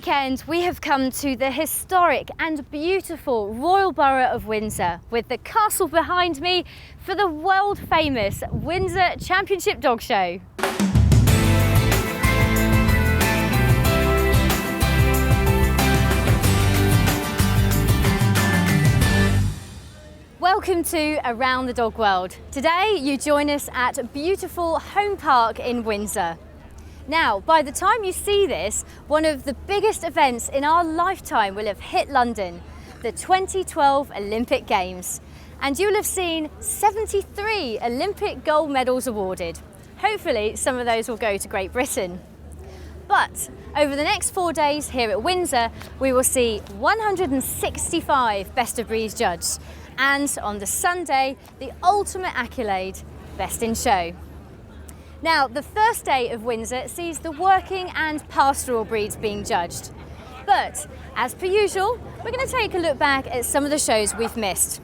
weekend we have come to the historic and beautiful Royal Borough of Windsor with the castle behind me for the world famous Windsor Championship Dog Show. Welcome to Around the Dog World. Today you join us at beautiful Home Park in Windsor. Now, by the time you see this, one of the biggest events in our lifetime will have hit London, the 2012 Olympic Games. And you'll have seen 73 Olympic gold medals awarded. Hopefully some of those will go to Great Britain. But over the next 4 days here at Windsor, we will see 165 Best of Breed judged. And on the Sunday, the ultimate accolade, Best in Show. Now, the first day of Windsor sees the working and pastoral breeds being judged. But, as per usual, we're going to take a look back at some of the shows we've missed.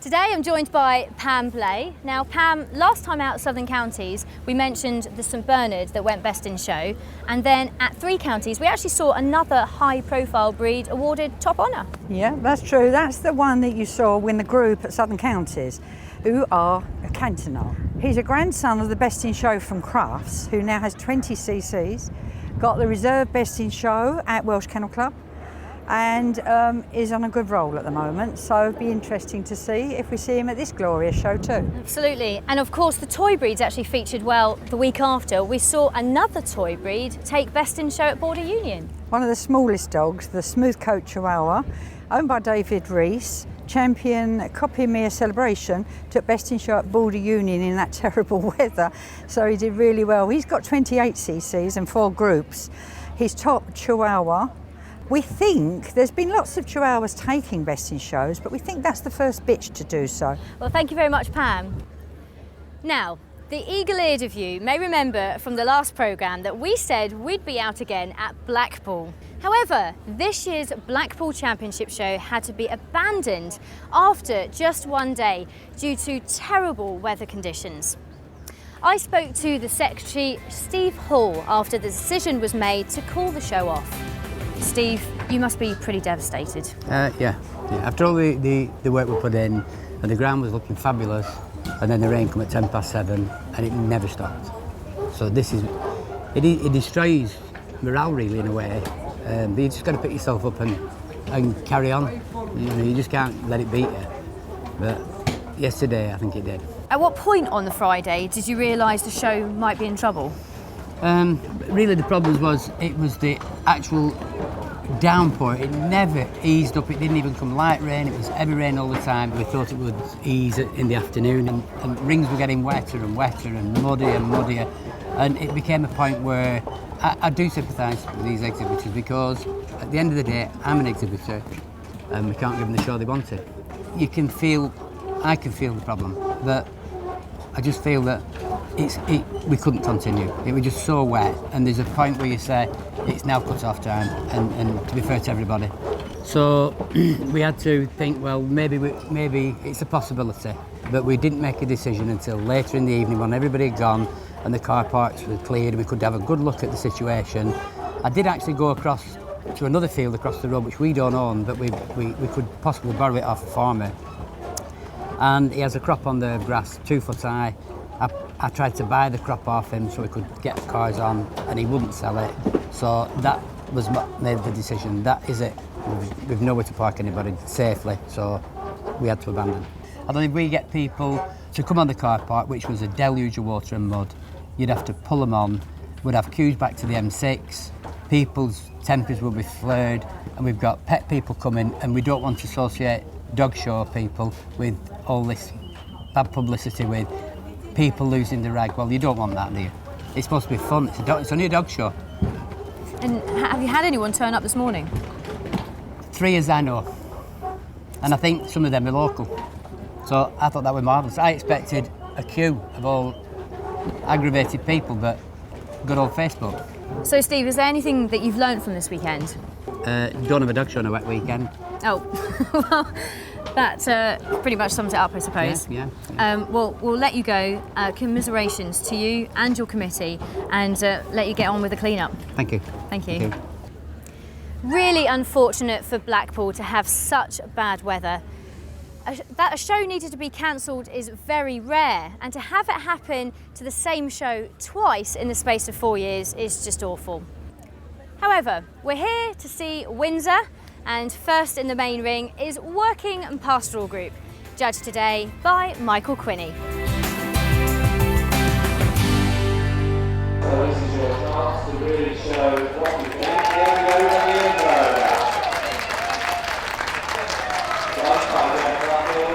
Today I'm joined by Pam Blay. Now Pam, last time out at Southern Counties, we mentioned the St Bernard that went Best in Show, and then at 3 counties we actually saw another high profile breed awarded top honour. Yeah, that's true. That's the one that you saw win the group at Southern Counties, who are a Cantonal. He's a grandson of the Best in Show from Crafts, who now has 20 cc's, got the reserve Best in Show at Welsh Kennel Club, and is on a good roll at the moment. So it'll be interesting to see if we see him at this glorious show too. Absolutely. And of course the toy breeds actually featured well the week after. We saw another toy breed take Best in Show at Border Union. One of the smallest dogs, the smooth coat Chihuahua, owned by David Rees, champion Copy Me a Celebration, took Best in Show at Border Union in that terrible weather, so he did really well. He's got 28 cc's and 4 groups. His top Chihuahua. We think there's been lots of Chihuahuas taking Best in Shows, but we think that's the first bitch to do so. Well, thank you very much, Pam. Now, the eagle-eared of you may remember from the last programme that we said we'd be out again at Blackpool. However, this year's Blackpool Championship Show had to be abandoned after just one day due to terrible weather conditions. I spoke to the secretary, Steve Hall, after the decision was made to call the show off. Steve, you must be pretty devastated. Yeah. After all the work we put in, and the ground was looking fabulous, and then the rain came at 7:10 and it never stopped. So it destroys morale really in a way. But you just got to pick yourself up and carry on. You just can't let it beat you. But yesterday I think it did. At what point on the Friday did you realise the show might be in trouble? Really the problem was the actual downpour. It never eased up. It didn't even come light rain. It was heavy rain all the time. We thought it would ease in the afternoon, and rings were getting wetter and wetter and muddier, and it became a point where I do sympathise with these exhibitors, because at the end of the day I'm an exhibitor and we can't give them the show they wanted. I can feel the problem, but I just feel that we couldn't continue. It was just so wet, and there's a point where you say it's now cut off time, and to be fair to everybody. So we had to think, well, maybe it's a possibility, but we didn't make a decision until later in the evening when everybody had gone and the car parks were cleared and we could have a good look at the situation. I did actually go across to another field across the road which we don't own, but we could possibly borrow it off a farmer. And he has a crop on the grass 2 foot high. I tried to buy the crop off him so we could get the cars on, and he wouldn't sell it. So that was made the decision. That is it. We've nowhere to park anybody safely, so we had to abandon. I don't think we get people to come on the car park, which was a deluge of water and mud. You'd have to pull them on. We'd have queues back to the M6. People's tempers will be flared, and we've got pet people coming, and we don't want to associate dog show people with all this bad publicity with people losing the rag. Well, you don't want that, do you? It's supposed to be fun. It's only a dog show. And have you had anyone turn up this morning? 3 as I know. And I think some of them are local. So I thought that was marvellous. I expected a queue of all aggravated people, but good old Facebook. So Steve, is there anything that you've learnt from this weekend? Don't have a dog show on a wet weekend. Oh, well, that pretty much sums it up, I suppose. Yeah. Well, we'll let you go. Commiserations to you and your committee, and let you get on with the clean-up. Thank you. Thank you. Really unfortunate for Blackpool to have such bad weather. That a show needed to be cancelled is very rare, and to have it happen to the same show twice in the space of 4 years is just awful. However, we're here to see Windsor, and first in the main ring is Working and Pastoral Group, judged today by Michael Quinney. So this is your chance to really show what you think. Here we go with the intro. Just by Jeff Blackpool,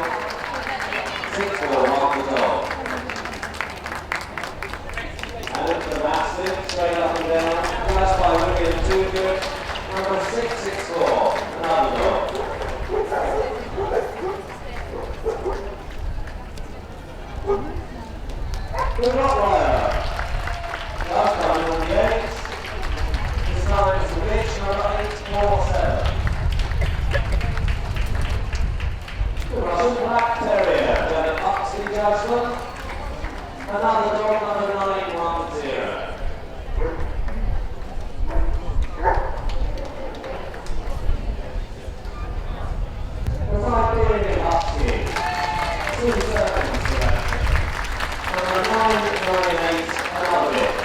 6-4 Mark the Dog. And look at the Mastiff, straight up and down. First by William Toogood, number 6-6-4, another dog. Good Rottweiler. Last time on the 8. This time it's the Witch, number 847. The Russian Black Terrier, then an Oxley judgment. Another dog, number 910. The Siberian Husky, 2 seconds selection. Number 998, another Witch.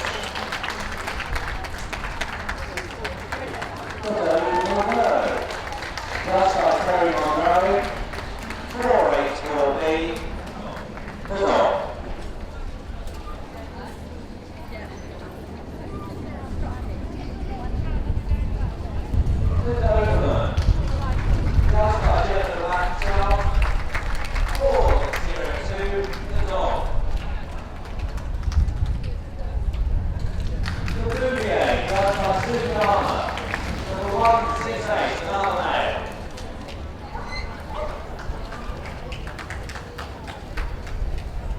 That's our Terry Monroe, 484B, the dog. The Doberman, that's our Jeff Blackpool, 402, the dog. The Bouvier, that's our Super number 168, another male.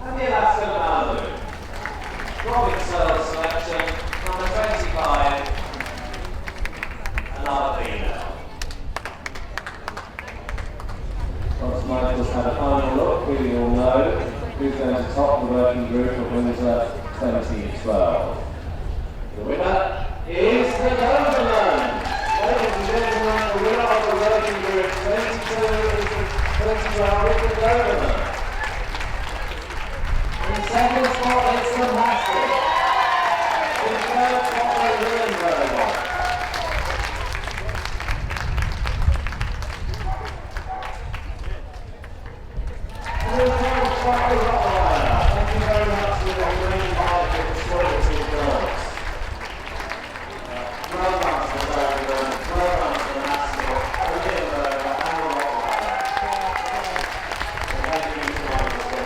And the Alaska Malibu. Robin Searle selection, number 25, another female. Once Michael's had a final look, we all know who's going to top the working group of Windsor 2012. The winner is the Doberman. Ladies and gentlemen, the winner of the working group 22 is the 2012 is the Doberman. In second spot, it's the Mastiff. In third spot, the Windsor. And in fourth spot, the Rottweiler. Thank you very much for the green light of the quality dogs. Well done to the Doberman, well done to the Mastiff, the Windsor, and the Rottweiler. Thank you to Michael.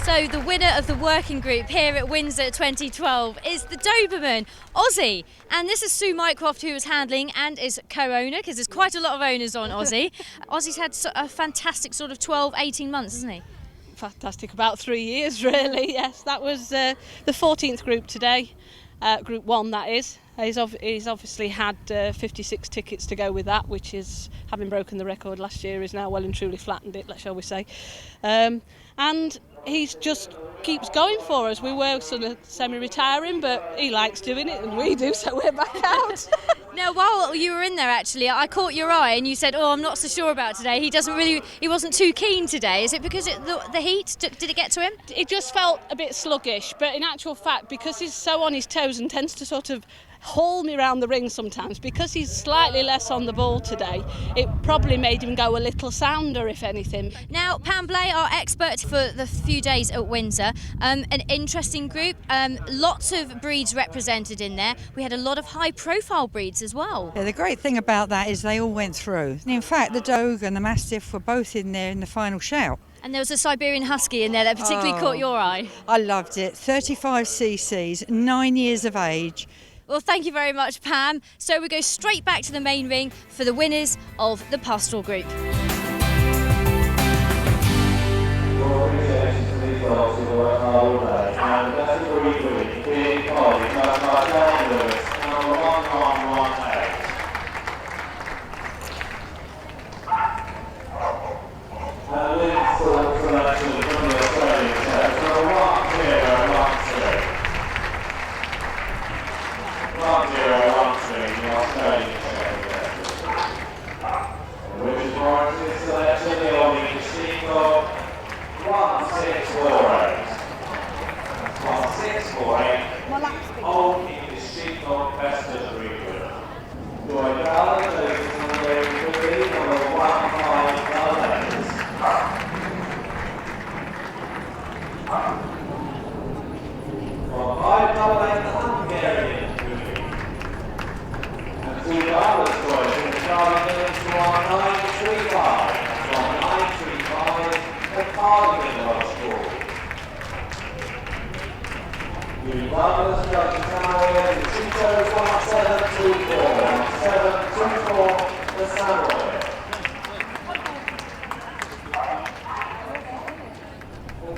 So the winner of the working group here at Windsor 2012 is the Doberman, Ozzy. And this is Sue Mycroft, who is handling and is co-owner, because there's quite a lot of owners on Ozzy. Ozzy's had a fantastic sort of 12, 18 months, hasn't he? Fantastic, about 3 years really, yes. That was the 14th group today, group 1 that is. He's obviously had 56 tickets to go with that, which is, having broken the record last year, is now well and truly flattened it, shall we say. And he's just keeps going for us. We were sort of semi-retiring, but he likes doing it and we do, so we're back out. Now, while you were in there, actually, I caught your eye and you said, "Oh, I'm not so sure about today. He wasn't too keen today." Is it because the heat? Did it get to him? It just felt a bit sluggish, but in actual fact, because he's so on his toes and tends to sort of haul me around the ring sometimes, because he's slightly less on the ball today, it probably made him go a little sounder, if anything. Now, Pam Blay, our expert for the few days at Windsor, an interesting group, lots of breeds represented in there. We had a lot of high-profile breeds as well. Yeah, the great thing about that is they all went through. And in fact, the Dog and the Mastiff were both in there in the final shout. And there was a Siberian Husky in there that particularly caught your eye. I loved it. 35 cc's, 9 years of age. Well, thank you very much, Pam. So we go straight back to the main ring for the winners of the Pastoral Group. Congratulations to these dogs who worked hard all day. And that's a great win. Big Polly, judged by John Lewis, number 1118. And Lynn's selection from the Australian test, number 1-0-1-2. 648, Old English Sheepdog Best Breed winner. Joy Garland, ladies and gentlemen, number 15 From 588, the Hungarian Beauty. And 2 Garland's choices, Charlie Mills from 935. From 935, the Cardigan Lodge School. You Garland's judges Samuel, 2-1724. 1724, the Samuel.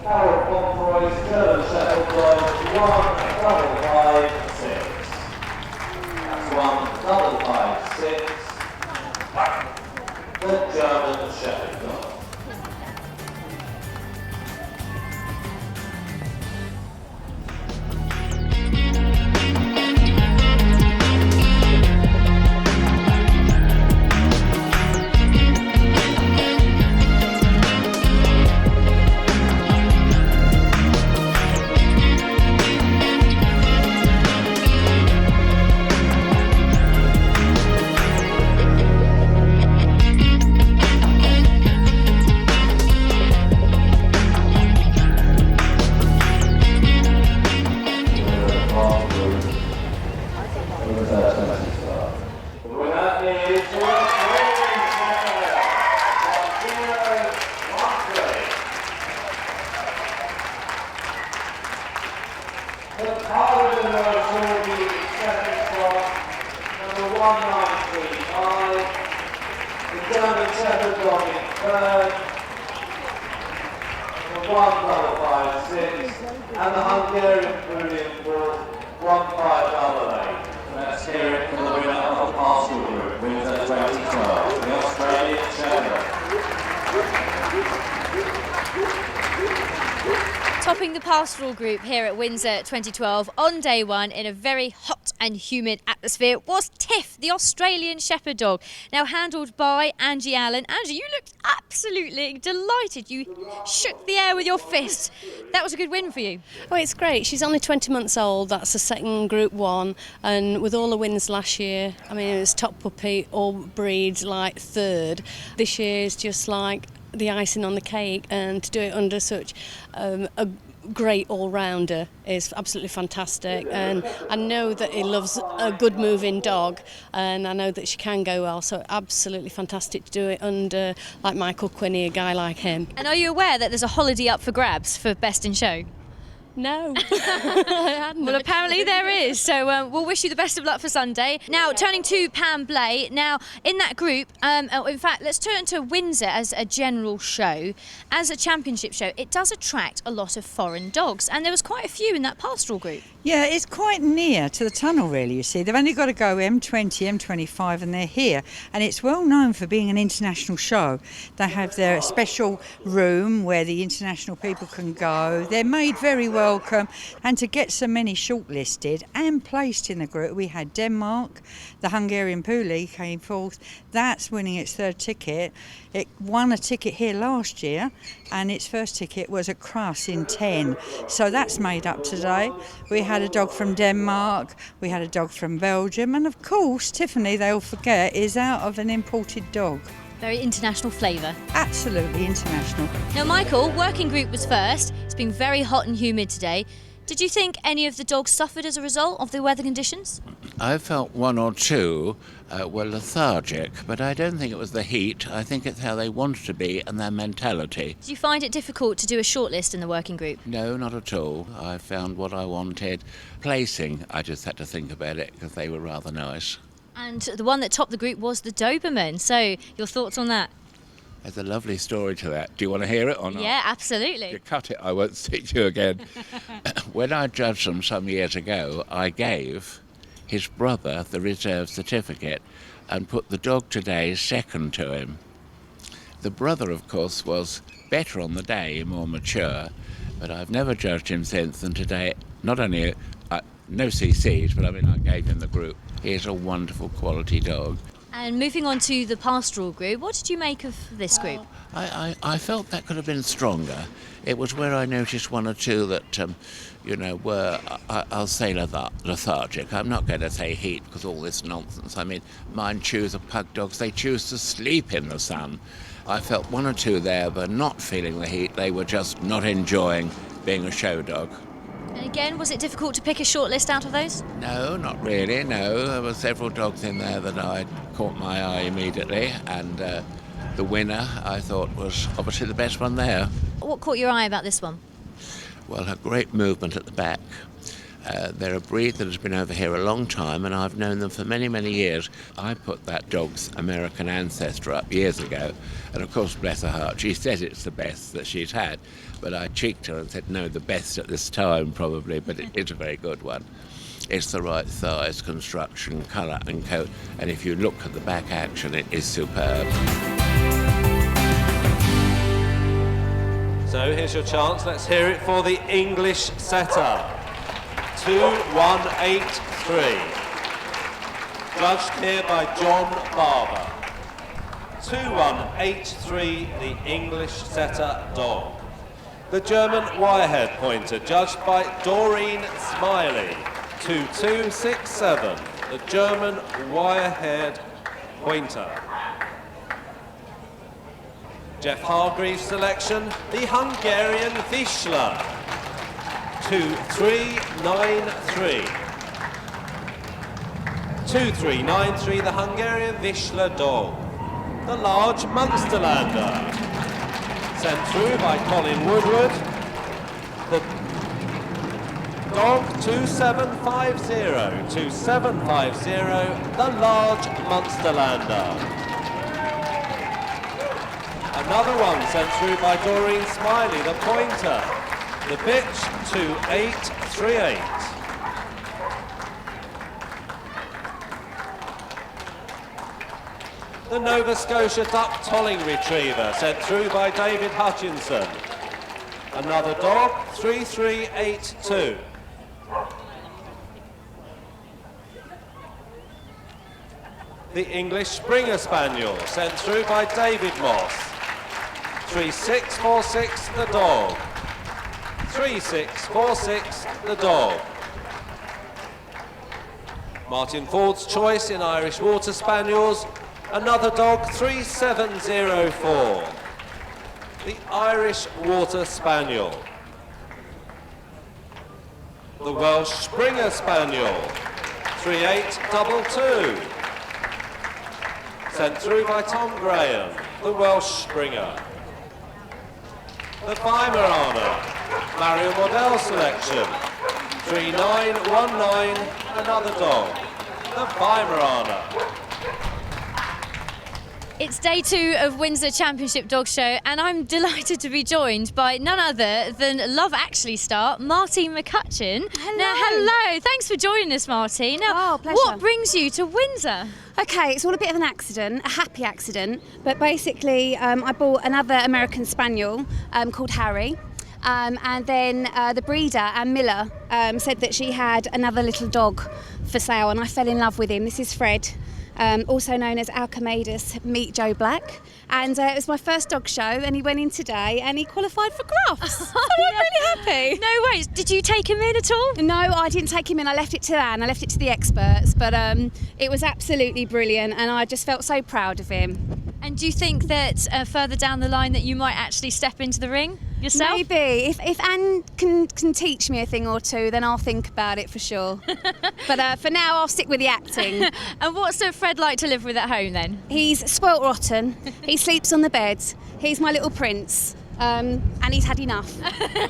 Carol Pomfroy's German Shepherd Dog 1556. That's 1556. The German Shepherd Dog. And the Hungarian Brilliant Bull 1588. Let's hear it for the winner of the Pastoral Group, Windsor 2012, the Australian Shepherd. Topping the Pastoral Group here at Windsor 2012 on day one in a very hot and humid atmosphere was Tiff, the Australian Shepherd Dog, now handled by Angie Allen. Angie, you looked absolutely delighted. You shook the air with your fist. That was a good win for you. Oh, it's great. She's only 20 months old. That's the second Group 1. And with all the wins last year, I mean, it was top puppy, all breeds, like third. This year is just like the icing on the cake, and to do it under such a great all-rounder is absolutely fantastic. And I know that he loves a good moving dog, and I know that she can go well, so absolutely fantastic to do it under like Michael Quinney, a guy like him. And are you aware that there's a holiday up for grabs for Best in Show? No, I hadn't. Well, apparently there is, so we'll wish you the best of luck for Sunday. Now, turning to Pam Blay, now in that group, in fact, let's turn to Windsor as a general show. As a championship show, it does attract a lot of foreign dogs, and there was quite a few in that Pastoral group. Yeah, it's quite near to the tunnel, really, you see. They've only got to go M20, M25, and they're here. And it's well known for being an international show. They have their special room where the international people can go. They're made very welcome. And to get so many shortlisted and placed in the group, we had Denmark, the Hungarian Puli came fourth. That's winning its third ticket. It won a ticket here last year, and its first ticket was at Cross in 10. So that's made up today. We had a dog from Denmark, we had a dog from Belgium, and of course, Tiffany, they'll forget, is out of an imported dog. Very international flavour. Absolutely international. Now, Michael, working group was first. It's been very hot and humid today. Did you think any of the dogs suffered as a result of the weather conditions? I felt one or two were lethargic, but I don't think it was the heat. I think it's how they wanted to be and their mentality. Did you find it difficult to do a shortlist in the working group? No, not at all. I found what I wanted. Placing, I just had to think about it because they were rather nice. And the one that topped the group was the Doberman. So, your thoughts on that? There's a lovely story to that. Do you want to hear it or not? Yeah, absolutely. If you cut it, I won't speak to you again. When I judged them some years ago, I gave his brother the reserve certificate and put the dog today second to him. The brother, of course, was better on the day, more mature, but I've never judged him since, and today, not only no CCs, but I mean I gave him the group. He is a wonderful quality dog. And moving on to the Pastoral group, what did you make of this group? I felt that could have been stronger. It was where I noticed one or two that, were, I'll say lethargic. I'm not going to say heat because all this nonsense. I mean, mine choose a pug dogs. They choose to sleep in the sun. I felt one or two there were not feeling the heat. They were just not enjoying being a show dog. And again, was it difficult to pick a short list out of those? No, not really, no. There were several dogs in there that I caught my eye immediately, and the winner, I thought, was obviously the best one there. What caught your eye about this one? Well, her great movement at the back. They're a breed that has been over here a long time, and I've known them for many, many years. I put that dog's American ancestor up years ago, and of course, bless her heart, she said it's the best that she's had. But I cheeked her and said, no, the best at this time, probably, but it is a very good one. It's the right size, construction, colour and coat, and if you look at the back action, it is superb. So here's your chance. Let's hear it for the English setter. 2183. Judged here by John Barber. 2183, the English setter dog. The German Wirehead pointer, judged by Doreen Smiley. 2267, the German Wirehead pointer. Jeff Hargreaves' selection, the Hungarian Vizsla. 2393. 2393, the Hungarian Vizsla dog. The large Munsterlander. Sent through by Colin Woodward. The dog 2750. 2750, the large Munsterlander. Another one sent through by Doreen Smiley, the pointer. The bitch 2838. The Nova Scotia Duck Tolling Retriever, sent through by David Hutchinson. Another dog, 3382. The English Springer Spaniel, sent through by David Moss. 3646, the dog. 3646, the dog. Martin Ford's choice in Irish Water Spaniels. Another dog, 3704. The Irish Water Spaniel. The Welsh Springer Spaniel, 3822. Sent through by Tom Graham, the Welsh Springer. The Weimaraner, Mario Model selection, 3919, another dog, the Weimaraner. It's day 2 of Windsor Championship Dog Show, and I'm delighted to be joined by none other than Love Actually star Martine McCutcheon. Hello. Now, hello. Thanks for joining us, Martine. Now, pleasure. what brings you to Windsor? Okay, it's all a bit of an accident, a happy accident, but basically I bought another American Spaniel called Harry. And then the breeder, Anne Miller, said that she had another little dog for sale, and I fell in love with him. This is Fred. Also known as Alchemedus, meet Joe Black. And it was my first dog show, and he went in today and he qualified for Crufts. So I'm really happy. No worries. Did you take him in at all? No, I didn't take him in. I left it to Anne. I left it to the experts. But it was absolutely brilliant, and I just felt so proud of him. And do you think that further down the line that you might actually step into the ring yourself? Maybe. If Anne can teach me a thing or two, then I'll think about it for sure. But for now, I'll stick with the acting. And what's Fred like to live with at home then? He's spoilt rotten. He sleeps on the bed. He's my little prince. And he's had enough.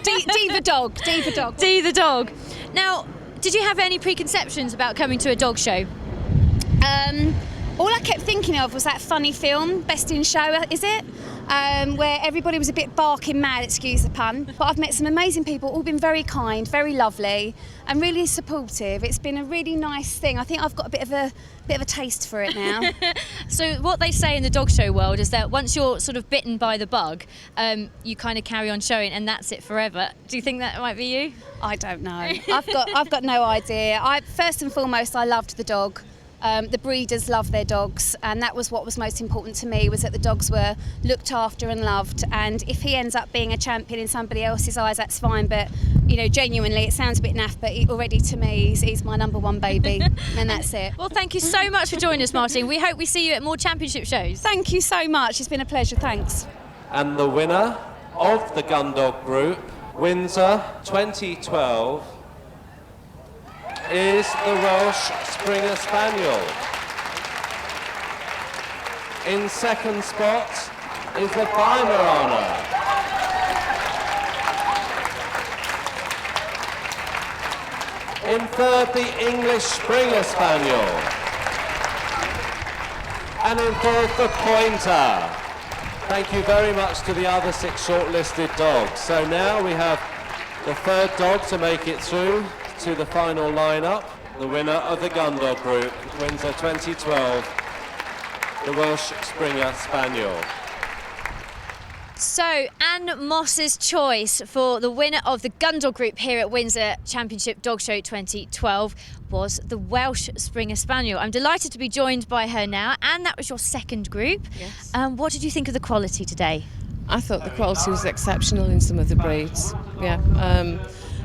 D the dog. D the dog. D the dog. Now, did you have any preconceptions about coming to a dog show? All I kept thinking of was that funny film, Best in Show, is it? Where everybody was a bit barking mad, excuse the pun. But I've met some amazing people, all been very kind, very lovely, and really supportive. It's been a really nice thing. I think I've got a bit of a taste for it now. So what they say in the dog show world is that once you're sort of bitten by the bug, you kind of carry on showing, and that's it forever. Do you think that might be you? I don't know. I've got no idea. First and foremost, I loved the dog. The breeders love their dogs, and that was what was most important to me, was that the dogs were looked after and loved. And if he ends up being a champion in somebody else's eyes, that's fine, but genuinely, it sounds a bit naff, but already to me he's my number one baby. And that's it. Well, thank you so much for joining us, Martine. We hope we see you at more championship shows. Thank you so much, it's been a pleasure. Thanks. And the winner of the Gundog Group, Windsor 2012, is the Welsh Springer Spaniel. In second spot is the Weimaraner. In third, the English Springer Spaniel. And in fourth, the Pointer. Thank you very much to the other 6 shortlisted dogs. So now we have the third dog to make it through to the final lineup, the winner of the Gundog Group, Windsor 2012, the Welsh Springer Spaniel. So, Anne Moss's choice for the winner of the Gundog Group here at Windsor Championship Dog Show 2012 was the Welsh Springer Spaniel. I'm delighted to be joined by her now, and that was your second group. Yes. What did you think of the quality today? I thought the quality was exceptional in some of the breeds. Yeah.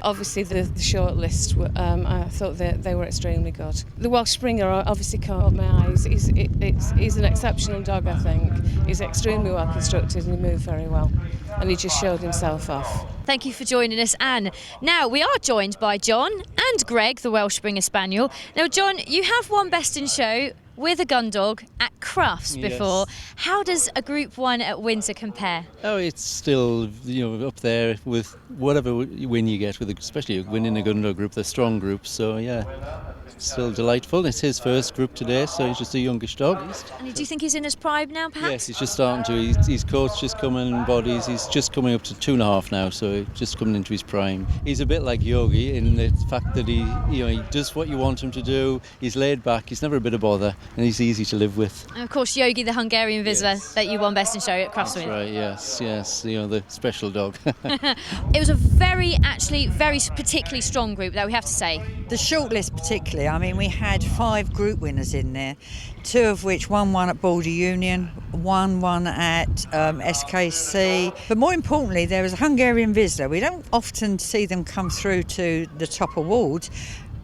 Obviously, the short list, I thought they were extremely good. The Welsh Springer obviously caught my eyes. He's an exceptional dog, I think. He's extremely well constructed and he moved very well. And he just showed himself off. Thank you for joining us, Anne. Now, we are joined by John and Greg, the Welsh Springer Spaniel. Now, John, you have won Best in Show with a Gundog at Crufts before. Yes. How does a Group 1 at Windsor compare? Oh, it's still up there with whatever win you get, especially a win in a Gundog group. They're strong groups, so yeah, it's still delightful. It's his first group today, so he's just a youngish dog. And do you think he's in his prime now, perhaps? Yes, he's just starting to. His coat's just coming in bodies. He's just coming up to 2.5 now, so just coming into his prime. He's a bit like Yogi in the fact that he does what you want him to do. He's laid back. He's never a bit of bother, and he's easy to live with. And of course, Yogi, the Hungarian Vizsla that you won Best in Show at Crufts with. That's right. Yes. The special dog. It was a very particularly strong group, though, we have to say. The shortlist particularly, I mean, we had 5 group winners in there, 2 of which won at Border Union, one at SKC. But more importantly, there was a Hungarian Vizsla. We don't often see them come through to the top awards,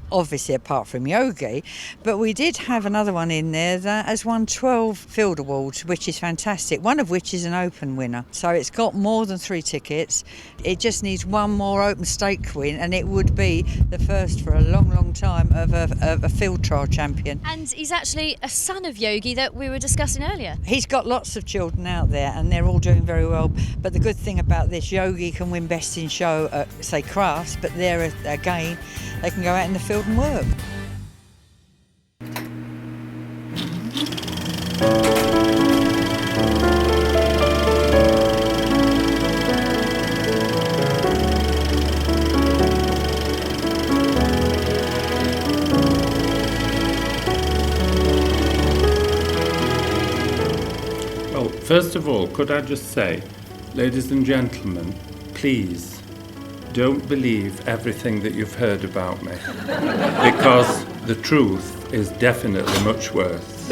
obviously apart from Yogi, but we did have another one in there that has won 12 field awards, which is fantastic, one of which is an open winner. So it's got more than 3 tickets. It just needs one more open stake win, and it would be the first for a long time of a field trial champion. And he's actually a son of Yogi that we were discussing earlier. He's got lots of children out there and they're all doing very well, but the good thing about this, Yogi can win Best in Show at, say, Crafts, but there again they can go out in the field and work. Well, first of all, could I just say, ladies and gentlemen, please don't believe everything that you've heard about me, because the truth is definitely much worse.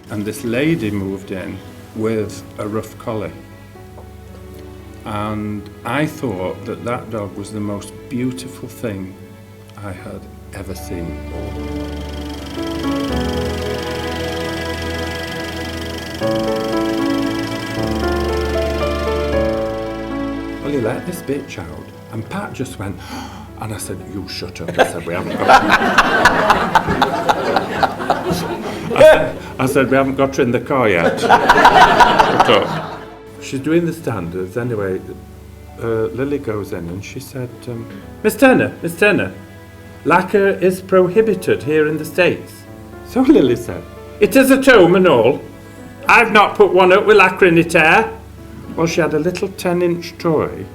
And this lady moved in with a rough collie, and I thought that dog was the most beautiful thing I had ever seen. Well, he let this bitch out, and Pat just went, and I said, "You shut up." I said, "We haven't got I said, "We haven't got her in the car yet." Shut up. She's doing the standards anyway. Lily goes in and she said, Miss Turner, lacquer is prohibited here in the States. So Lily said, "It is at home and all. I've not put one up with lacquer in it here." Well, she had a little 10-inch toy,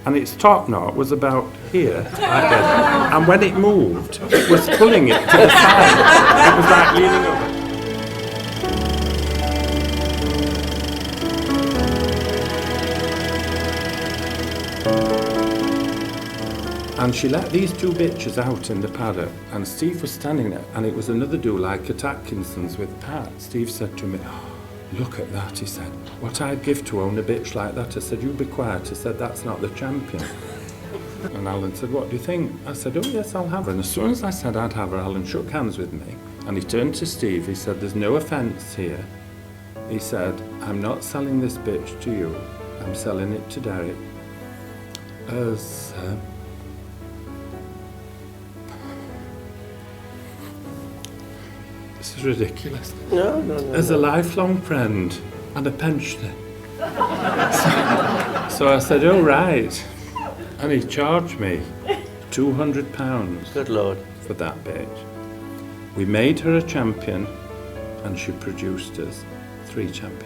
and its top knot was about here, like this. And when it moved, it was pulling it to the side. It was like leaning over. And she let these two bitches out in the paddock, and Steve was standing there, and it was another duel like at Atkinson's with Pat. Steve said to me, "Oh, look at that," he said. "What I'd give to own a bitch like that." I said, "You be quiet." I said, "That's not the champion." And Alan said, "What do you think?" I said, "Oh yes, I'll have her." And as soon as I said I'd have her, Alan shook hands with me, and he turned to Steve. He said, "There's no offence here." He said, "I'm not selling this bitch to you. I'm selling it to Derek as this is ridiculous. No. As a lifelong friend and a pensioner." So I said, "Oh right," and he charged me £200. Good Lord. For that bitch. We made her a champion, and she produced us 3 champions.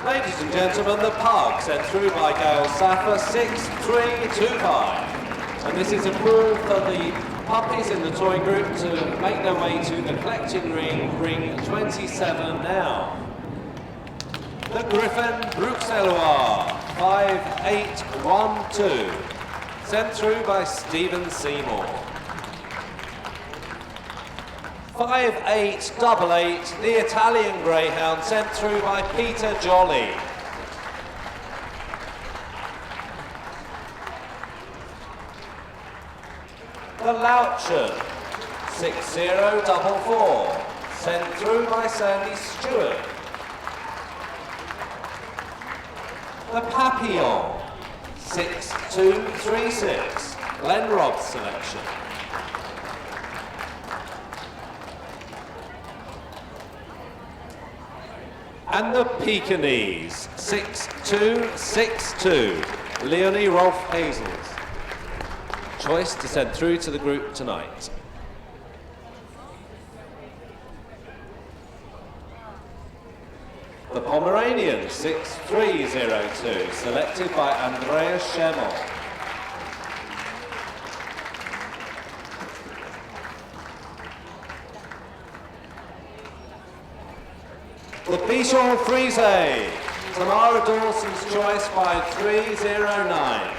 Ladies and gentlemen, the pug sent through by Gail Saffer, 6-3-2-5. And this is a move for the puppies in the toy group to make their way to the collecting ring, ring 27 now. The Griffin Bruxellois, 5-8-1-2, sent through by Stephen Seymour. 5-8-8-8, the Italian Greyhound, sent through by Peter Jolly. The Louchen, 6-0-4-4, sent through by Sandy Stewart. The Papillon, 6-2-3-6, Glenn Robb's selection. And the Pekingese, 6-2-6-2, Leonie Rolfe Hazels. Choice to send through to the group tonight. The Pomeranian, 6-3-0-2, selected by Andreas Schemmel. The Bichon Frise, Tamara Dawson's choice by 3-0-9.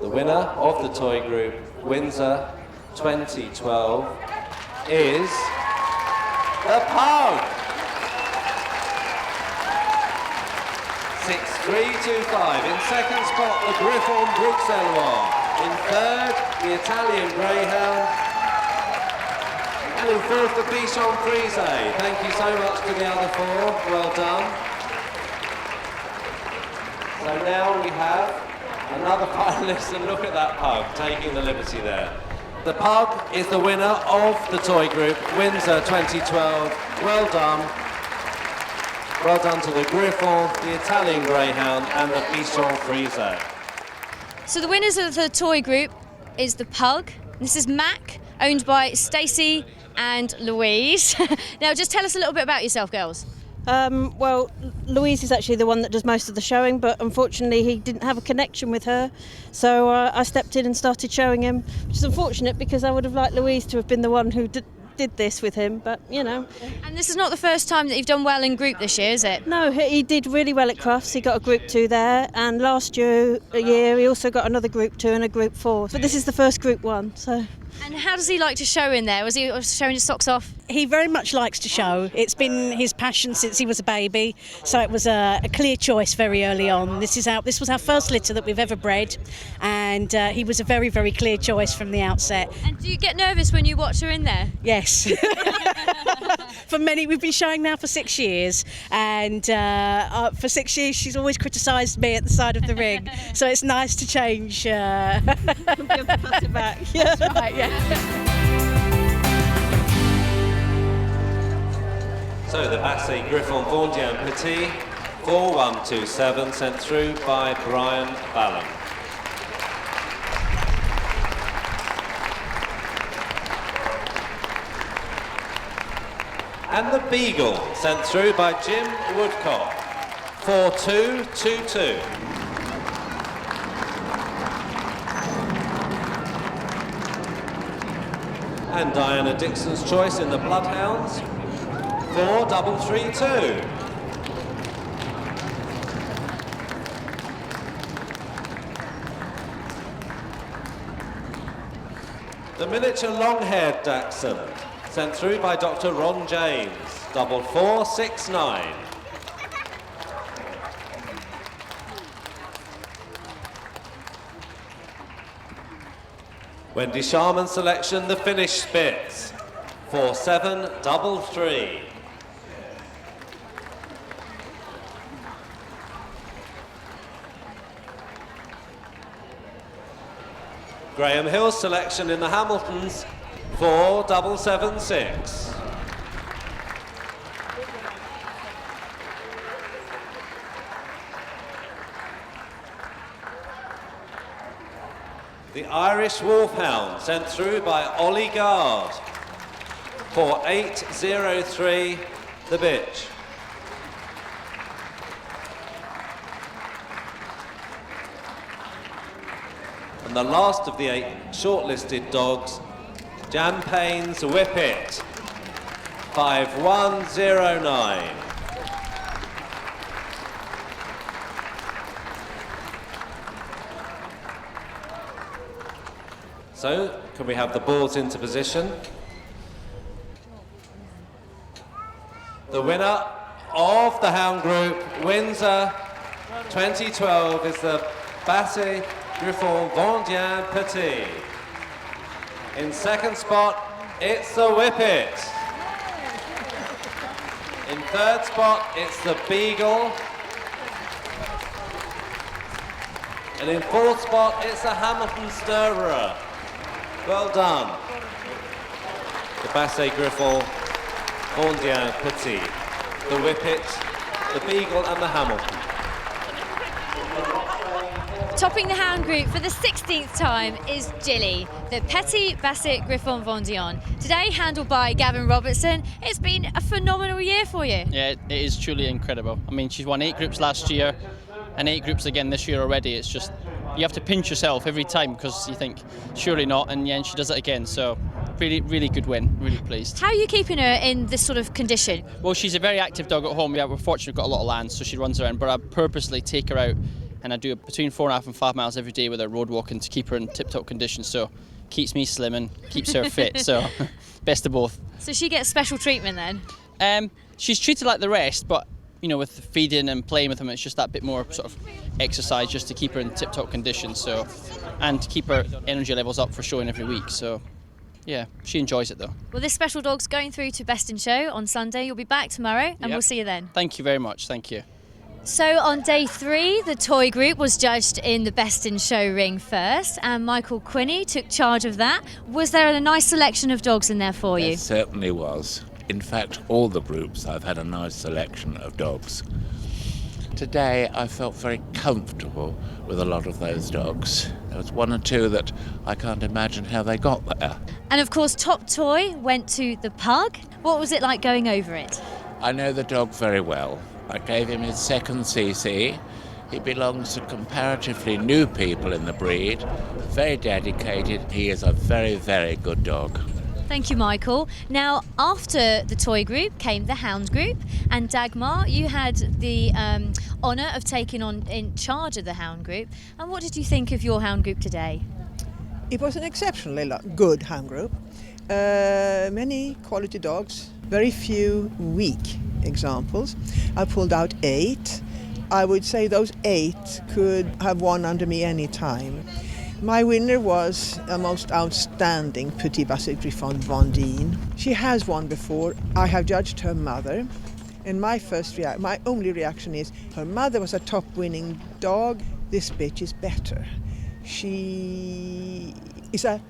The winner of the toy group, Windsor 2012, is the Pug. 6-3-2-5. In second spot, the Griffon Bruxellois. In third, the Italian Greyhound. And in fourth, the Bichon Frise. Thank you so much to the other 4. Well done. So now we have another finalist, and look at that pug taking the liberty there. The pug is the winner of the toy group, Windsor 2012. Well done. Well done to the Griffon, the Italian Greyhound, and the Bichon Frise. So the winners of the toy group is the pug. This is Mac, owned by Stacey and Louise. Now just tell us a little bit about yourself, girls. Well, Louise is actually the one that does most of the showing, but unfortunately he didn't have a connection with her, so I stepped in and started showing him, which is unfortunate because I would have liked Louise to have been the one who did this with him, but you know. And this is not the first time that you've done well in group this year, is it? No, he did really well at Crufts. He got a Group 2 there, and last year he also got another Group 2 and a Group 4. But this is the first Group 1, so. And how does he like to show in there? Was he showing his socks off? He very much likes to show. It's been his passion since he was a baby, so it was a clear choice very early on. This was our first litter that we've ever bred, and he was a very, very clear choice from the outset. And do you get nervous when you watch her in there? Yes. We've been showing now for 6 years, and for 6 years she's always criticised me at the side of the ring, so it's nice to change. Be able to pass it back. Yeah. That's right, yeah. So the Basset Griffon Vendien Petit, 4127, sent through by Brian Ballum. And the Beagle, sent through by Jim Woodcock. 4-2-2-2. And Diana Dixon's choice in the Bloodhounds. 4-3-3-2. The miniature long-haired Dachshund, sent through by Dr. Ron James. 4-4-6-9. Wendy Sharman's selection, the Finnish Spitz. 4-7-3-3. Graham Hill's selection in the Hamiltons, 4-7-7-6. The Irish Wolfhound, sent through by Ollie Gard. 4-8-0-3, the bitch. And the last of the 8 shortlisted dogs, Jan Payne's Whippet, 5-1-0-9. So, can we have the boards into position? The winner of the Hound Group, Windsor 2012, is the Basset Griffon Vendien Petit. In second spot, it's the Whippet. In third spot, it's the Beagle. And in fourth spot, it's the Hamilton Stirrer. Well done. The Basset Griffon Vendien Petit, the Whippet, the Beagle and the Hamilton. Topping the Hound Group for the 16th time is Jilly, the Petit Basset Griffon Vendien. Today handled by Gavin Robertson. It's been a phenomenal year for you. Yeah, it is truly incredible. I mean, she's won 8 groups last year and 8 groups again this year already. It's just, you have to pinch yourself every time because you think, surely not, and yeah, and she does it again. So really, really good win, really pleased. How are you keeping her in this sort of condition? Well, she's a very active dog at home. Yeah, we're fortunate we've got a lot of land, so she runs around, but I purposely take her out and I do between 4.5 and 5 miles every day with her road walking to keep her in tip-top condition. So keeps me slim and keeps her fit, so best of both. So she gets special treatment then? She's treated like the rest, but you know, with the feeding and playing with them, it's just that bit more sort of exercise just to keep her in tip-top condition, so, and to keep her energy levels up for showing every week. So yeah, she enjoys it though. Well, this special dog's going through to Best in Show on Sunday. You'll be back tomorrow and we'll see you then. Thank you very much, thank you. So on day 3, the toy group was judged in the Best in Show ring first, and Michael Quinney took charge of that. Was there a nice selection of dogs in there for you? There certainly was. In fact, all the groups I've had a nice selection of dogs. Today I felt very comfortable with a lot of those dogs. There was 1 or 2 that I can't imagine how they got there. And of course, top toy went to the pug. What was it like going over it? I know the dog very well. I gave him his second CC. He belongs to comparatively new people in the breed. Very dedicated. He is a very, very good dog. Thank you, Michael. Now, after the toy group came the hound group, and Dagmar, you had the honour of taking on in charge of the hound group. And what did you think of your hound group today? It was an exceptionally good hound group. Many quality dogs, very few weak examples. I pulled out 8. I would say those 8 could have won under me any time. My winner was a most outstanding Petit Basset Griffon Vendien. She has won before. I have judged her mother, and my only reaction is her mother was a top winning dog. This bitch is better. She is a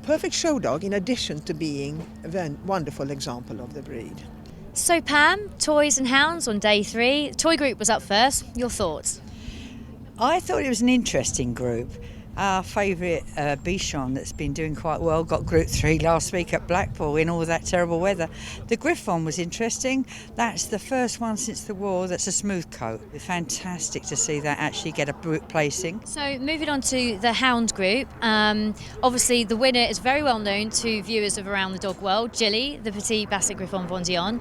perfect show dog in addition to being a wonderful example of the breed. So Pam, toys and hounds on day 3. The toy group was up first. Your thoughts? I thought it was an interesting group. Our favourite Bichon that's been doing quite well got Group 3 last week at Blackpool in all that terrible weather. The Griffon was interesting. That's the first one since the war that's a smooth coat. It's fantastic to see that actually get a group placing. So moving on to the Hound group, obviously the winner is very well known to viewers of around the dog world, Jilly, the Petit Basset Griffon Vendéen.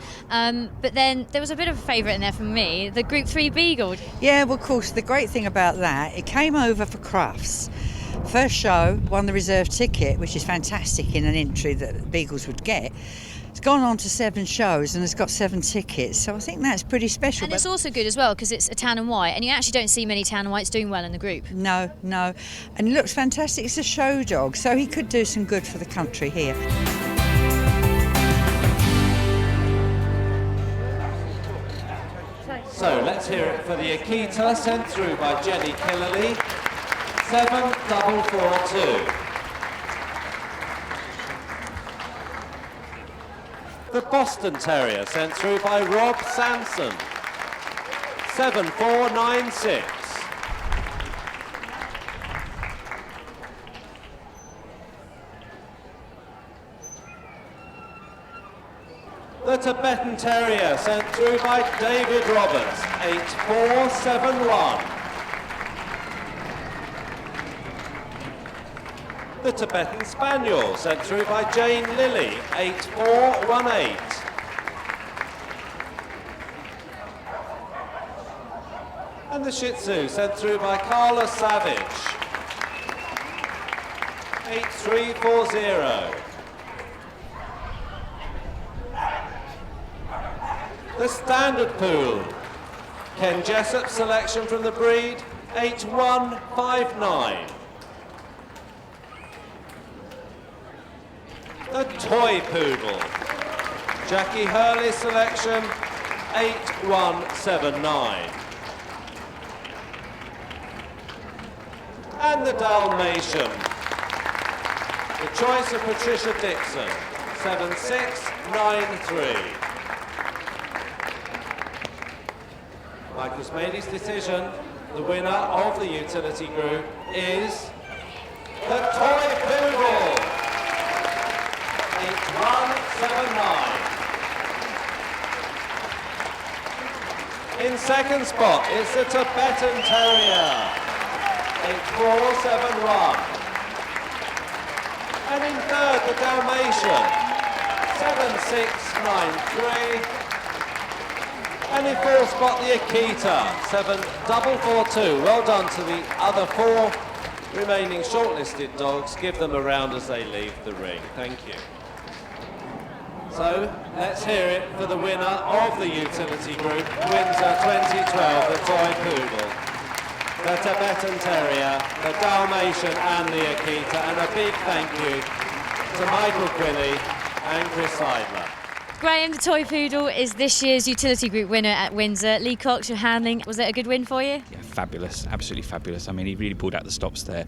But then there was a bit of a favourite in there for me, the Group 3 Beagle. Yeah, well, of course, the great thing about that, it came over for Crufts. First show, won the reserve ticket, which is fantastic in an entry that Beagles would get. It's gone on to 7 shows and has got 7 tickets, so I think that's pretty special. And it's also good as well because it's a tan and white, and you actually don't see many tan and whites doing well in the group. No, and it looks fantastic. It's a show dog, so he could do some good for the country here. So let's hear it for the Akita, sent through by Jenny Killerley, 7442. The Boston Terrier, sent through by Rob Sanson, 7496. The Tibetan Terrier, sent through by David Roberts, 8471. The Tibetan Spaniel, sent through by Jane Lilly, 8418. And the Shih Tzu, sent through by Carla Savage, 8340. The Standard Pool, Ken Jessup selection from the breed, 8159. The Toy Poodle, Jackie Hurley selection, 8179. And the Dalmatian, the choice of Patricia Dixon, 7693. Michael's made his decision. The winner of the utility group is the Toy Poodle, 8179. In second spot, it's the Tibetan Terrier, 8471. And in third, the Dalmatian, 7693. And in fourth spot, the Akita, 7442. Well done to the other 4 remaining shortlisted dogs. Give them a round as they leave the ring. Thank you. So, let's hear it for the winner of the utility group, Windsor 2012, the Toy Poodle, the Tibetan Terrier, the Dalmatian and the Akita. And a big thank you to Michael Quilley and Chris Seidler. Graham, the Toy Poodle is this year's utility group winner at Windsor. Lee Cox, your handling, was it a good win for you? Yeah, fabulous, absolutely fabulous. I mean, he really pulled out the stops there.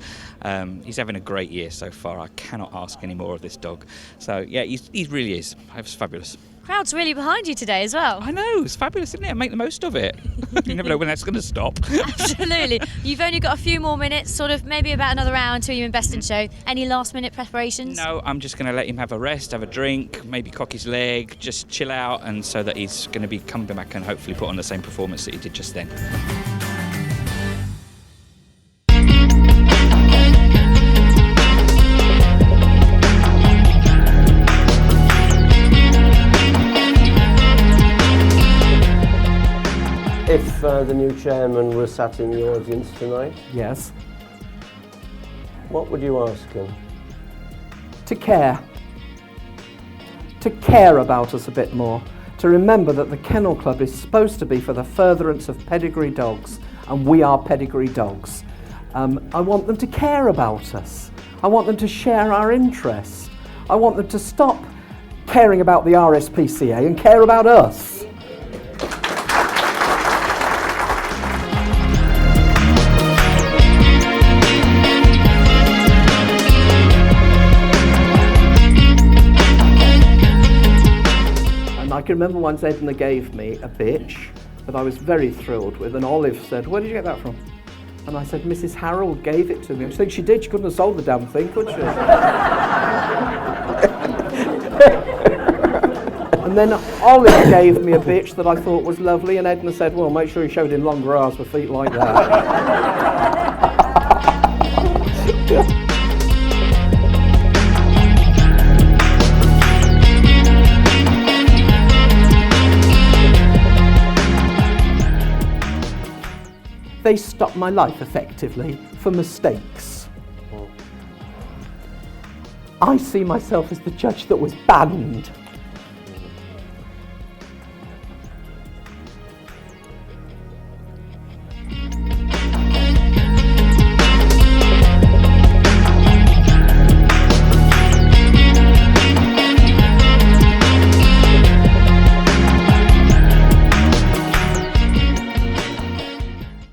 He's having a great year so far. I cannot ask any more of this dog. So, yeah, he really is. It's fabulous. Crowd's really behind you today as well. I know, it's fabulous, isn't it? Make the most of it. You never know when that's going to stop. Absolutely. You've only got a few more minutes, sort of maybe about another hour until you're in Best in Show. Any last minute preparations? No, I'm just going to let him have a rest, have a drink, maybe cock his leg, just chill out, and so that he's going to be coming back and hopefully put on the same performance that he did just then. If the new chairman was sat in the audience tonight, yes, what would you ask him? to care about us a bit more, to remember that the Kennel Club is supposed to be for the furtherance of pedigree dogs, and we are pedigree dogs. I want them to care about us. I want them to share our interests. I want them to stop caring about the RSPCA and care about us. I can remember once Edna gave me a bitch that I was very thrilled with, and Olive said, "Where did you get that from?" And I said, Mrs. Harold gave it to me. I think she did. She couldn't have sold the damn thing, could she? And then Olive gave me a bitch that I thought was lovely, and Edna said, well, make sure you showed him long grass with feet like that. They stopped my life effectively for mistakes. I see myself as the judge that was banned.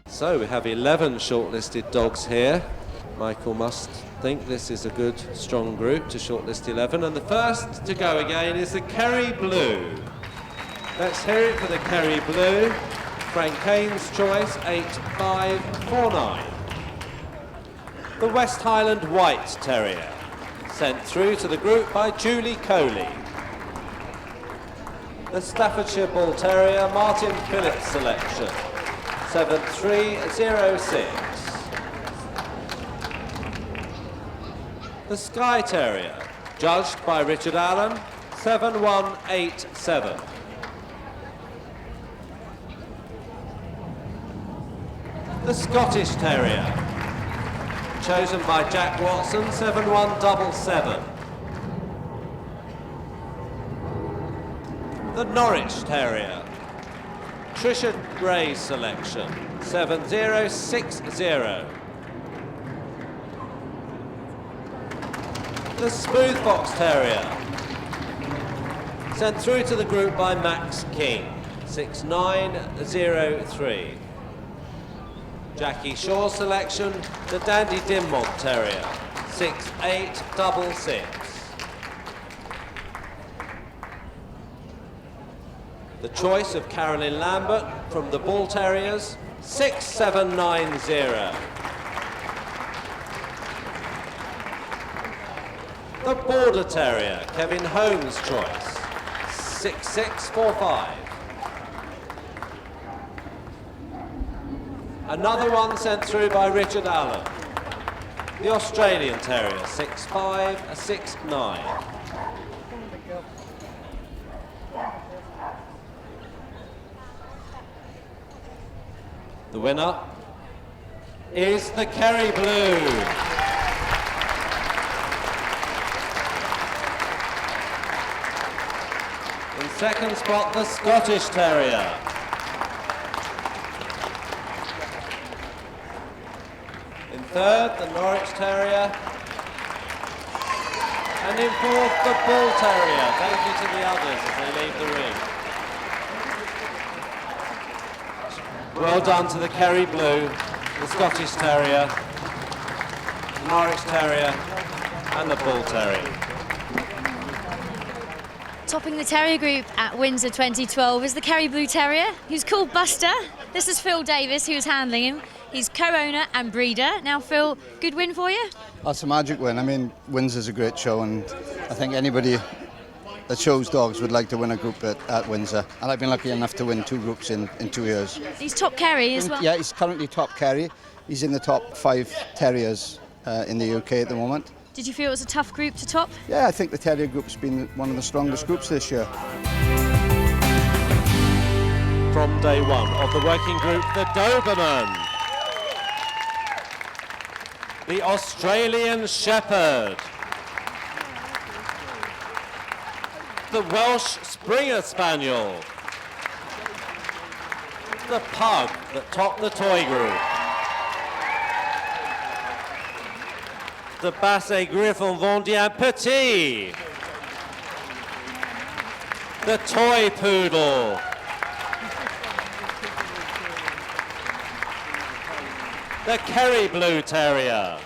So we have 11 shortlisted dogs here. Michael must think this is a good, strong group to shortlist 11. And the first to go again is the Kerry Blue. Let's hear it for the Kerry Blue. Frank Kane's choice, 8549. The West Highland White Terrier, sent through to the group by Julie Coley. The Bull Terrier, Martin Phillips selection, 7306. The Skye Terrier, judged by Richard Allen, 7187. The Scottish Terrier, chosen by Jack Watson, 7177. The Norwich Terrier, Trisha Gray's selection, 7060. The Smooth Fox Terrier, sent through to the group by Max King, 6903. Jackie Shaw's selection, the Dandy Dinmont Terrier, 6866. The choice of Carolyn Lambert from the Bull Terriers, 6790. The Border Terrier, Kevin Holmes' choice, 6645. Another one sent through by Richard Allen. The Australian Terrier, 6569. The winner is the Kerry Blue. In second spot, the Scottish Terrier. In third, the Norwich Terrier. And in fourth, the Bull Terrier. Thank you to the others as they leave the ring. Well done to the Kerry Blue, the Scottish Terrier, the Norwich Terrier and the Bull Terrier. Topping the Terrier group at Windsor 2012 is the Kerry Blue Terrier, who's called Buster. This is Phil Davis, who's handling him. He's co-owner and breeder. Now, Phil, good win for you? That's a magic win. I mean, Windsor's a great show, and I think anybody that shows dogs would like to win a group at Windsor. And I've been lucky enough to win 2 groups in 2 years. He's top Kerry as well? Yeah, he's currently top Kerry. He's in the top 5 Terriers in the UK at the moment. Did you feel it was a tough group to top? Yeah, I think the Terrier group's been one of the strongest groups this year. From day one of the working group, the Doberman. The Australian Shepherd. The Welsh Springer Spaniel. The Pug that topped the toy group. The Basset Griffon Vendéen Petit. The Toy Poodle. The Kerry Blue Terrier.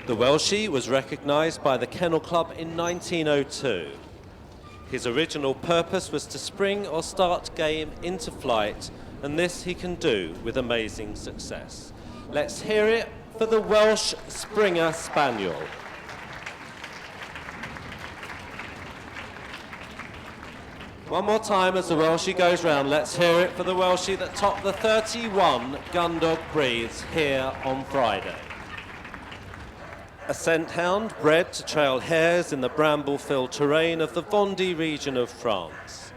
The Welshie was recognised by the Kennel Club in 1902. His original purpose was to spring or start game into flight, and this he can do with amazing success. Let's hear it for the Welsh Springer Spaniel. One more time as the Welshie goes round. Let's hear it for the Welshie that topped the 31 Gundog breeds here on Friday. A scent hound bred to trail hares in the bramble-filled terrain of the Vendée region of France.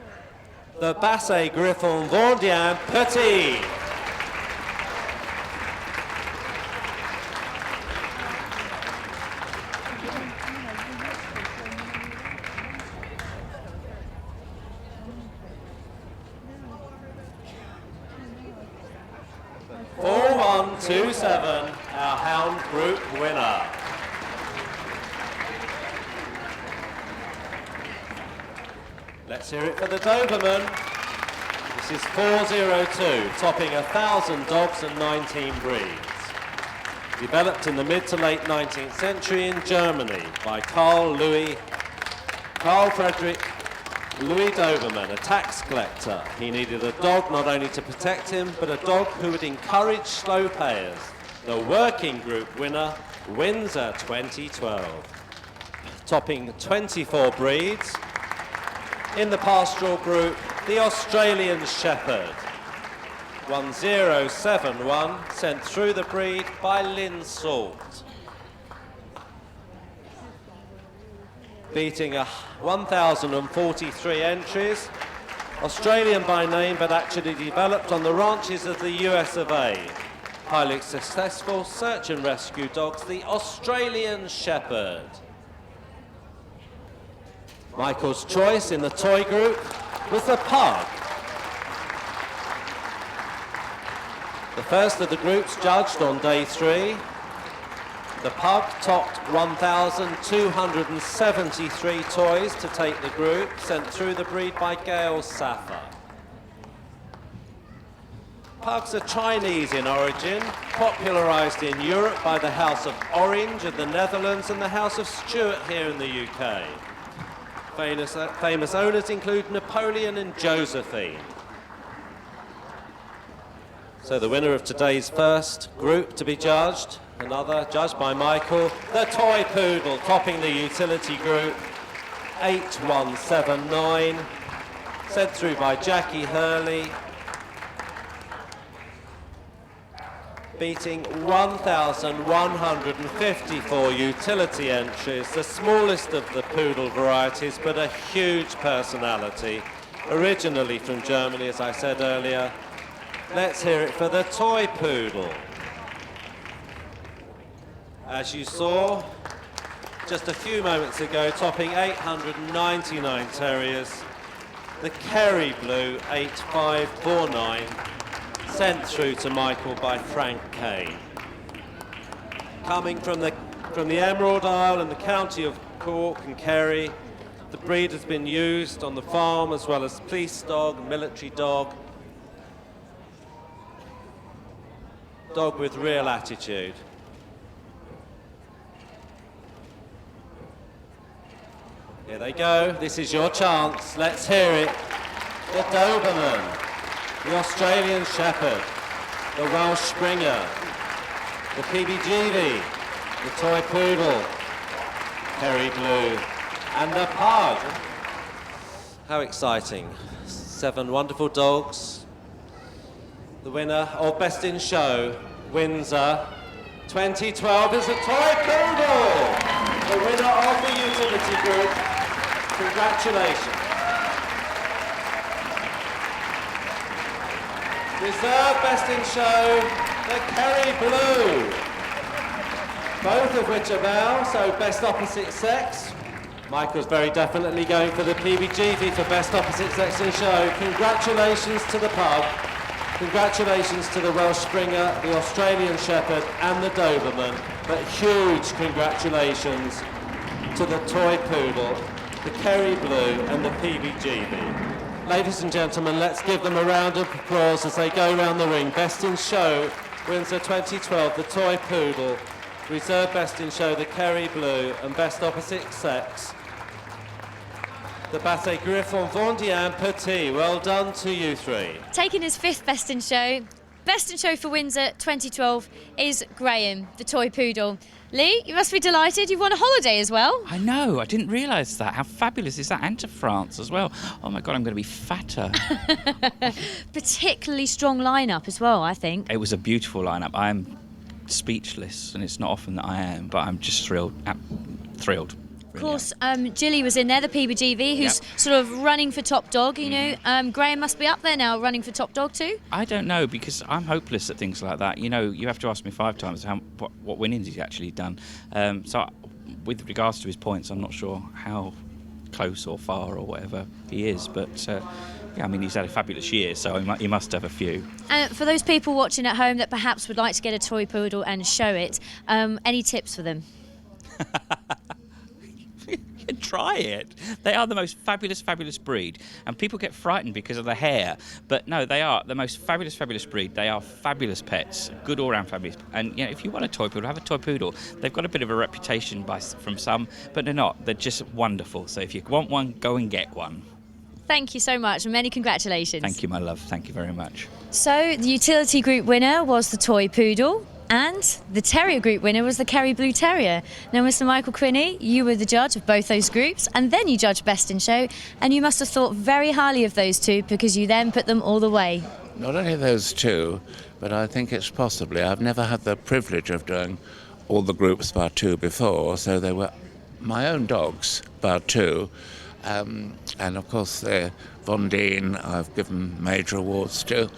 The Basset Griffon Vendéen Petit. Our Hound Group winner. Let's hear it for the Doberman. This is 402, topping 1,000 dogs and 19 breeds. Developed in the mid to late 19th century in Germany by Carl Friedrich Louis Doberman, a tax collector. He needed a dog not only to protect him, but a dog who would encourage slow payers. The working group winner, Windsor 2012. Topping 24 breeds. In the Pastoral group, the Australian Shepherd. 1071, sent through the breed by Lynn Salt. Beating 1,043 entries. Australian by name, but actually developed on the ranches of the US of A. Highly successful search and rescue dogs, the Australian Shepherd. Michael's choice in the toy group was the Pug. The first of the groups judged on day 3. The Pug topped 1,273 toys to take the group, sent through the breed by Gail Saffer. Pugs are Chinese in origin, popularised in Europe by the House of Orange of the Netherlands and the House of Stuart here in the UK. Famous owners include Napoleon and Josephine. So the winner of today's first group to be judged, another judged by Michael, the Toy Poodle, topping the utility group, 8179, sent through by Jackie Hurley, beating 1,154 utility entries, the smallest of the poodle varieties, but a huge personality, originally from Germany, as I said earlier. Let's hear it for the Toy Poodle. As you saw just a few moments ago, topping 899 terriers, the Kerry Blue 8549, sent through to Michael by Frank Kane. Coming from the Emerald Isle and the county of Cork and Kerry, the breed has been used on the farm as well as police dog, military dog. Dog with real attitude. Here they go, this is your chance, let's hear it. The Doberman, the Australian Shepherd, the Welsh Springer, the PBGV, the Toy Poodle, Kerry Blue, and the Pug. How exciting. 7 wonderful dogs. The winner of Best in Show, Windsor 2012, is the Toy Poodle, the winner of the utility group. Congratulations. Reserve Best in Show, the Kerry Blue. Both of which are male, so best opposite sex. Michael's very definitely going for the PBGV for best opposite sex in show. Congratulations to the Pug. Congratulations to the Welsh Springer, the Australian Shepherd and the Doberman, but huge congratulations to the Toy Poodle, the Kerry Blue and the PBGV. Ladies and gentlemen, let's give them a round of applause as they go round the ring. Best in Show, Windsor 2012, the Toy Poodle. Reserve Best in Show, the Kerry Blue, and Best Opposite Sex, the Bathe Griffon Vendian Petit. Well done to you three. Taking his 5th Best in Show. Best in Show for Windsor 2012 is Graham, the toy poodle. Lee, you must be delighted. You've won a holiday as well. I know, I didn't realise that. How fabulous is that? And to France as well. Oh my God, I'm going to be fatter. Particularly strong lineup as well, I think. It was a beautiful lineup. I'm speechless, and it's not often that I am, but I'm just thrilled. Thrilled. Of course, Gilly was in there, the PBGV, who's sort of running for top dog, you know. Graham must be up there now, running for top dog too. I don't know, because I'm hopeless at things like that. You know, you have to ask me 5 times what winnings he's actually done. So with regards to his points, I'm not sure how close or far or whatever he is, but yeah, I mean, he's had a fabulous year, so he must have a few. For those people watching at home that perhaps would like to get a toy poodle and show it, any tips for them? Try it. They are the most fabulous breed, and people get frightened because of the hair, but no, they are the most fabulous breed. They are fabulous pets, good all-round fabulous. And you know, if you want a toy poodle, have a toy poodle. They've got a bit of a reputation from some, but they're not. They're just wonderful. So if you want one, go and get one. Thank you so much, and many congratulations. Thank you, my love. Thank you very much. So the utility group winner was the toy poodle, and the Terrier group winner was the Kerry Blue Terrier. Now, Mr. Michael Quinney, you were the judge of both those groups, and then you judged Best in Show, and you must have thought very highly of those two because you then put them all the way. Not only those two, but I think it's possibly, I've never had the privilege of doing all the groups bar 2 before, so they were my own dogs, bar 2, and of course the Von Deen I've given major awards to.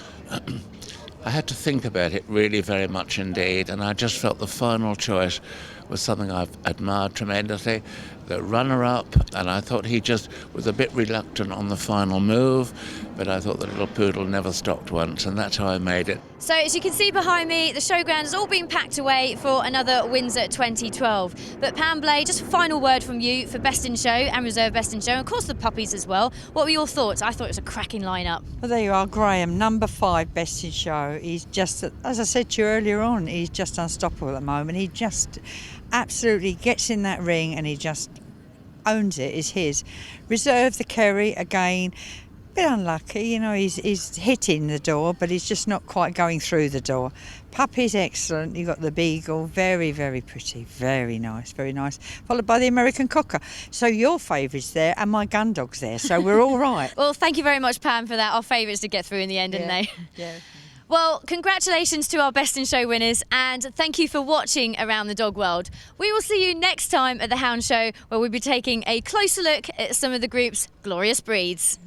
I had to think about it really very much indeed, and I just felt the final choice was something I've admired tremendously, the runner-up, and I thought he just was a bit reluctant on the final move, but I thought the little poodle never stopped once, and that's how I made it. So as you can see behind me, the showground has all been packed away for another Windsor 2012. But Pam Blay, just a final word from you for Best in Show and Reserve Best in Show, and of course the puppies as well. What were your thoughts? I thought it was a cracking lineup. Well, there you are, Graham, number 5 Best in Show. He's just, as I said to you earlier on, he's just unstoppable at the moment. He just absolutely gets in that ring and he just owns it. It's his. Reserve, the Kerry, again, a bit unlucky, you know, he's hitting the door, but he's just not quite going through the door. Puppy's excellent. You've got the Beagle, very, very pretty, very nice, followed by the American Cocker. So your favourite's there and my Gundog's there, so we're all right. Well, thank you very much, Pam, for that. Our favourites did get through in the end, didn't they? Yeah. Well, congratulations to our Best in Show winners, and thank you for watching Around the Dog World. We will see you next time at the Hound Show, where we'll be taking a closer look at some of the group's glorious breeds.